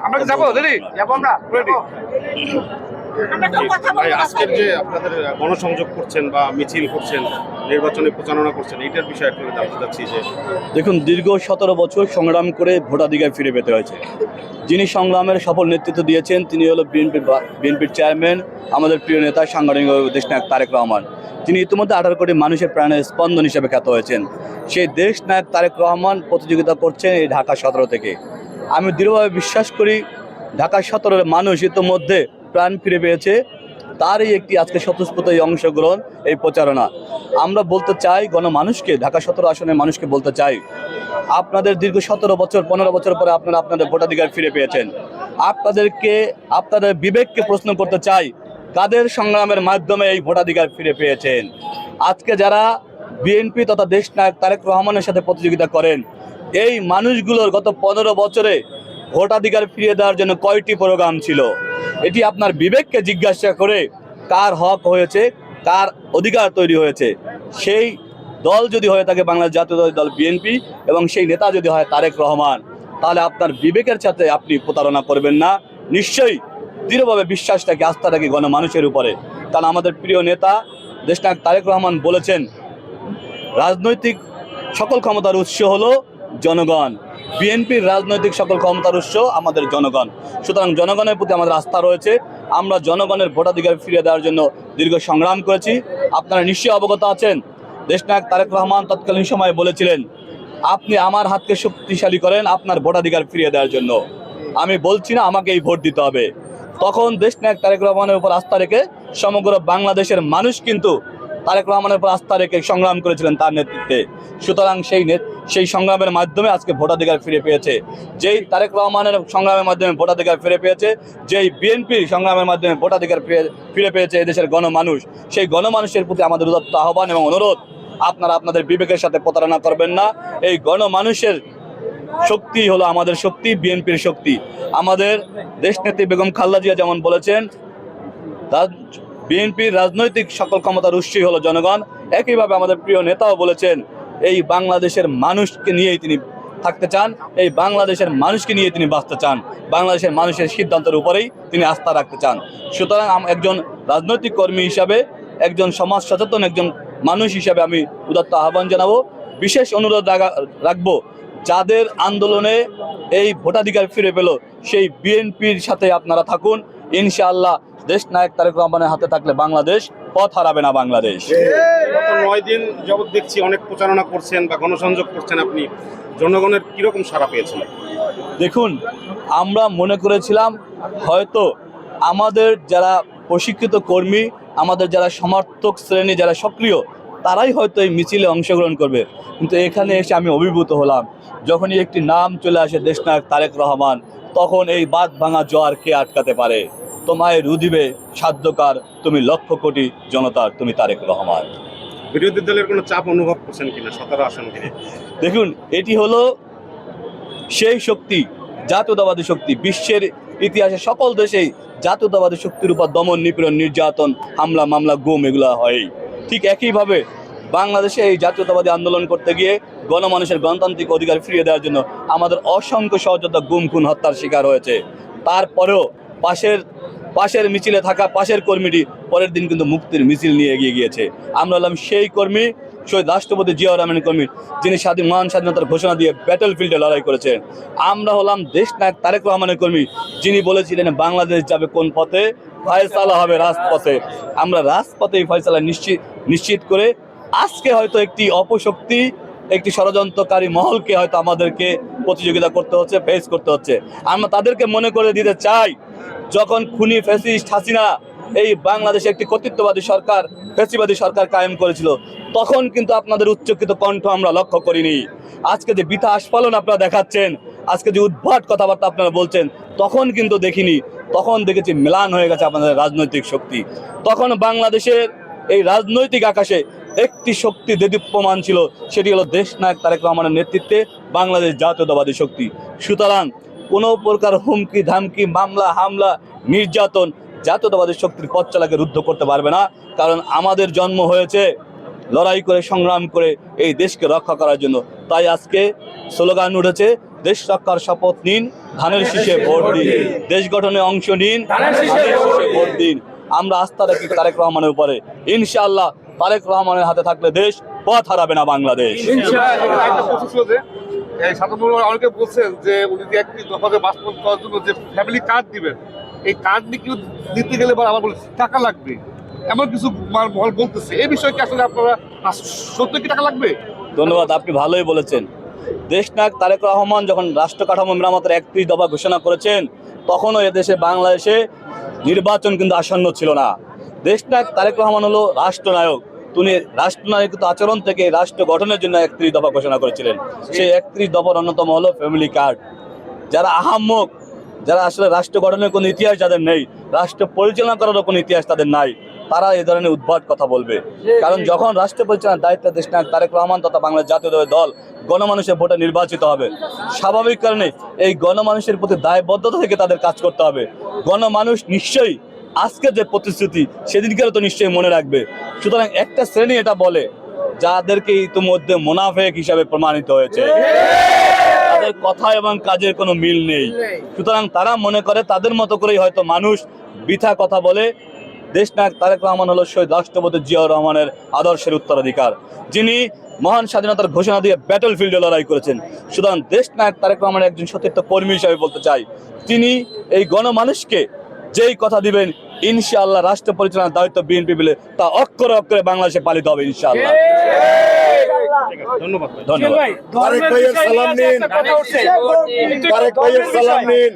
আমরা কি যাবো দিদি? যাবো আমরা রেডি। ভাই, আজকের যে আপনাদের গণসংযোগ করছেন বা মিছিল করছেন, নির্বাচনে প্রচারণা করছেন, এইটার বিষয়ে একটু জানতে চাচ্ছি যে দেখুন, দীর্ঘ 17 বছর সংগ্রাম করে ভোটাধিকার ফিরে পেতে হয়েছে। যিনি সংগ্রামের সফল নেতৃত্ব দিয়েছেন তিনি হলো বিএনপির চেয়ারম্যান, আমাদের প্রিয় নেতা সাংগঠনিক দেশনায়ক তারেক রহমান। তিনি ইতিমধ্যে 18 কোটি মানুষের প্রাণের স্পন্দন হিসেবে খ্যাত হয়েছেন। সেই দেশনায়ক তারেক রহমান প্রতিযোগিতা করছেন এই ঢাকা 17 থেকে। আমি দৃঢ়ভাবে বিশ্বাস করি ঢাকা 17-এর মানুষ ইতিমধ্যে প্রাণ ফিরে পেয়েছে। তারই একটি আজকে স্বতঃস্ফূর্ত এই অংশগ্রহণ, এই প্রচারণা। আমরা বলতে চাই গণমানুষকে, ঢাকা 17 আসনের মানুষকে বলতে চাই, আপনাদের দীর্ঘ 17 বছর 15 বছর পরে আপনারা আপনাদের ভোটাধিকার ফিরে পেয়েছেন। আপনাদের বিবেককে প্রশ্ন করতে চাই, কাদের সংগ্রামের মাধ্যমে এই ভোটাধিকার ফিরে পেয়েছেন? আজকে যারা বিএনপি তথা দেশনায়ক তারেক রহমানের সাথে প্রতিযোগিতা করেন, এই মানুষগুলোর গত 15 বছরে ভোটাধিকার ফিরিয়ে দেওয়ার জন্য কয়টি প্রোগ্রাম ছিল? এটি আপনার বিবেককে জিজ্ঞাসা করে কার হক হয়েছে, কার অধিকার তৈরি হয়েছে। সেই দল যদি হয়ে থাকে বাংলাদেশ জাতীয়তাবাদী দল বিএনপি এবং সেই নেতা যদি হয় তারেক রহমান, তাহলে আপনার বিবেকের সাথে আপনি প্রতারণা করবেন না। নিশ্চয়ই দৃঢ়ভাবে বিশ্বাস রাখি, আস্থা রাখি গণমানুষের উপরে। কারণ আমাদের প্রিয় নেতা দেশনায়ক তারেক রহমান বলেছেন, রাজনৈতিক সকল ক্ষমতার উৎস হলো জনগণ। বিএনপির রাজনৈতিক সকল ক্ষমতার উৎস আমাদের জনগণ। সুতরাং জনগণের প্রতি আমাদের আস্থা রয়েছে। আমরা জনগণের ভোটাধিকার ফিরিয়ে দেওয়ার জন্য দীর্ঘ সংগ্রাম করেছি। আপনারা নিশ্চয়ই অবগত আছেন, দেশনায়ক তারেক রহমান তৎকালীন সময়ে বলেছিলেন, আপনি আমার হাতকে শক্তিশালী করেন আপনার ভোটাধিকার ফিরিয়ে দেওয়ার জন্য। আমি বলছি না আমাকেই ভোট দিতে হবে। তখন দেশনায়ক তারেক রহমানের উপর আস্থা রেখে সমগ্র বাংলাদেশের মানুষ কিন্তু তারেক রহমানের উপর আস্থা রেখে সংগ্রাম করেছিলেন তার নেতৃত্বে। সুতরাং সেই সংগ্রামের মাধ্যমে আজকে ভোটাধিকার ফিরে পেয়েছে। যেই তারেক রহমানের সংগ্রামের মাধ্যমে ভোটাধিকার ফিরে পেয়েছে, যেই বিএনপির সংগ্রামের মাধ্যমে ভোটাধিকার ফিরে পেয়েছে এদেশের গণমানুষ, সেই গণমানুষের প্রতি আমাদের উদাত্ত আহ্বান এবং অনুরোধ, আপনারা আপনাদের বিবেকের সাথে প্রতারণা করবেন না। এই গণমানুষের শক্তি হলো আমাদের শক্তি, বিএনপির শক্তি। আমাদের দেশনেত্রী বেগম খালেদা জিয়া যেমন বলেছেন, বিএনপির রাজনৈতিক সকল ক্ষমতার উৎসই হলো জনগণ। একইভাবে আমাদের প্রিয় নেতাও বলেছেন, এই বাংলাদেশের মানুষকে নিয়েই তিনি থাকতে চান, এই বাংলাদেশের মানুষকে নিয়ে তিনি বাঁচতে চান, বাংলাদেশের মানুষের সিদ্ধান্তের উপরেই তিনি আস্থা রাখতে চান। সুতরাং একজন রাজনৈতিক কর্মী হিসাবে, একজন সমাজ সচেতন একজন মানুষ হিসাবে আমি উদাত্ত আহ্বান জানাবো, বিশেষ অনুরোধ রাখবো, যাদের আন্দোলনে এই ভোটাধিকার ফিরে পেল সেই বিএনপির সাথে আপনারা থাকুন। ইনশাআল্লাহ দেশনায়ক তারেক রহমানের হাতে থাকলে বাংলাদেশ পথ হারাবে না। বাংলাদেশ গত 9 দিন যাবত দেখছি অনেক প্রচারণা করছেন বা গণসংযোগ করছেন, আপনি জনগণের কিরকম সাড়া পেয়েছেন? দেখুন, আমরা মনে করেছিলাম হয়তো আমাদের যারা প্রশিক্ষিত কর্মী, আমাদের যারা সমর্থক শ্রেণী, যারা সক্রিয়, তারাই হয়তো এই মিছিলে অংশগ্রহণ করবে। কিন্তু এখানে এসে আমি অভিভূত হলাম, যখনই একটি নাম চলে আসে দেশনায়ক তারেক রহমান, তখন এই বাঁধ ভাঙা জোয়ার কে আটকাতে পারে? তোমায় রুদিবে সাধ্যকার, তুমি লক্ষ কোটি জনতার, তুমি তারেক রহমান। বিরোধী দলের কোনো চাপ অনুভব করছেন কিনা 17 আসন ঘিরে? দেখুন, এটি হলো সেই শক্তি, জাতীয়তাবাদী শক্তি। বিশ্বের ইতিহাসে সকল দেশেই জাতীয়তাবাদী শক্তির উপর দমন, নিপীড়ন, নির্যাতন, হামলা, মামলা, গুম এগুলো হয়ই। ঠিক একইভাবে বাংলাদেশে এই জাতীয়তাবাদী আন্দোলন করতে গিয়ে গণমানুষের গণতান্ত্রিক অধিকার ফিরিয়ে দেওয়ার জন্য আমাদের অসংখ্য সহযোদ্ধা গুম, খুন, হত্যার শিকার হয়েছে। তারপরেও পাশের মিছিলে থাকা পাশের কর্মীটি পরের দিন কিন্তু মুক্তির মিছিল নিয়ে এগিয়ে গিয়েছে। আমরা হলাম সেই কর্মী, শহীদ রাষ্ট্রপতি জিয়াউর রহমানের কর্মী, যিনি মহান স্বাধীনতার ঘোষণা দিয়ে ব্যাটল ফিল্ডে লড়াই করেছেন। আমরা হলাম দেশনায়ক তারেক রহমানের কর্মী, যিনি বলেছিলেন বাংলাদেশ যাবে কোন পথে, ফয়সালা হবে রাজপথে। আমরা রাজপথেই ফয়সালা নিশ্চিত করে আজকে হয়তো একটি অপশক্তি, একটি ষড়যন্ত্রকারী মহলকে হয়তো আমাদেরকে প্রতিযোগিতা করতে হচ্ছে, ফেস করতে হচ্ছে। আমরা তাদেরকে মনে করে দিতে চাই, যখন খুনি ফ্যাসিস্ট হাসিনা এই বাংলাদেশে একটি কর্তৃত্ববাদী সরকার, ফ্যাসিবাদী সরকার কায়েম করেছিল, তখন কিন্তু আপনাদের উচ্চকিত কণ্ঠ আমরা লক্ষ্য করিনি। আজকে যে বৃথা আস্ফালন আপনারা দেখাচ্ছেন, আজকে যে উদ্ভট কথাবার্তা আপনারা বলছেন, তখন কিন্তু দেখিনি। তখন দেখেছি মেলান হয়ে গেছে আপনাদের রাজনৈতিক শক্তি। তখন বাংলাদেশের এই রাজনৈতিক আকাশে একটি শক্তি দেদীপ্যমান ছিল, সেটি হলো দেশনায়ক তারেক রহমানের নেতৃত্বে বাংলাদেশ জাতীয়তাবাদী শক্তি। সুতরাং কোনো প্রকার হুমকি ধামকি, মামলা হামলা, নির্যাতন জাতীয়তাবাদী শক্তির পথ চলাকে রুদ্ধ করতে পারবে না। কারণ আমাদের জন্ম হয়েছে লড়াই করে, সংগ্রাম করে এই দেশকে রক্ষা করার জন্য। তাই আজকে স্লোগান উঠেছে, দেশ রক্ষার শপথ নিন, ধানের শীষে ভোট দিন। দেশ গঠনে অংশ নিন, ধানের শীষে ভোট দিন। আমরা আস্থা রাখি তারেক রহমানের উপরে। ইনশাআল্লাহ তারেক রহমানের হাতে থাকলে দেশ পথ হারাবে না বাংলাদেশ। একটা প্রশ্ন ছিল যে এই সাধারণ অনেকে বলছেন যে উনি যে একটি দফাতে বাস্তবায়ন করার জন্য যে ফ্যামিলি কার্ড দিবেন, এই কার্ড নিয়ে কেউ দিতে গেলে বা আমার বলে টাকা লাগবে, এমন কিছু মহল বলতেছে। এই বিষয়ে কি আসলে আপনারা সত্যি কি টাকা লাগবে? ধন্যবাদ, আপনি ভালোই বলেছেন। দেশনায়ক তারেক রহমান যখন রাষ্ট্র কাঠামো মেরামতের 31 দফা ঘোষণা করেছেন, তখনও এদেশে বাংলাদেশে নির্বাচন কিন্তু আসন্ন ছিল না। দেশনায়ক তারেক রহমান হলো রাষ্ট্রনায়ক। তিনি রাষ্ট্রনায়ক আচরণ থেকে রাষ্ট্র গঠনের জন্য 31 দফা ঘোষণা করেছিলেন। সেই 31 দফার অন্যতম হলো ফ্যামিলি কার্ড। যারা আহাম্মক, যারা আসলে রাষ্ট্র গঠনের কোনো ইতিহাস যাদের নেই, রাষ্ট্র পরিচালনা করারও কোনো ইতিহাস তাদের নাই, তারা এই ধরনের উদ্ভট কথা বলবে। কারণ যখন রাষ্ট্র পরিচালনার দায়িত্ব দেশনায়ক তারেক রহমান তথা বাংলাদেশ জাতীয়তাবাদী দল গণমানুষের ভোটে নির্বাচিত হবে, স্বাভাবিক কারণে এই গণমানুষের প্রতি দায়বদ্ধতা থেকে তাদের কাজ করতে হবে। গণমানুষ নিশ্চয়ই আজকে যে প্রতিশ্রুতি সেদিনকেও তো নিশ্চয়ই মনে রাখবে। সুতরাং একটা শ্রেণী এটা বলে যাদেরকে ইতিমধ্যে মুনাফেক হিসাবে প্রমাণিত হয়েছে, তাদের কথা এবং কাজের কোনো মিল নেই। সুতরাং তারা মনে করে তাদের মতো করেই হয়তো মানুষ বৃথা কথা বলে। দেশনায়ক তারেক রহমান হলো শহীদ রাষ্ট্রপতি জিয়াউর রহমানের আদর্শের উত্তরাধিকার, যিনি মহান স্বাধীনতার ঘোষণা দিয়ে ব্যাটল ফিল্ডে লড়াই করেছেন। সুতরাং দেশনায়ক তারেক রহমানের একজন সতীর্থ কর্মী হিসাবে বলতে চাই, তিনি এই গণমানুষকে যেই কথা দিবেন, ইনশাআল্লাহ রাষ্ট্র পরিচালনার দায়িত্ব বিএনপি পেলে তা অক্ষরে অক্ষরে বাংলাদেশে পালিত হবে ইনশাআল্লাহ। ধন্যবাদ। ধন্যবাদ। তারেক ভাইয়ের সালাম নিন, তারেক ভাইয়ের সালাম নিন।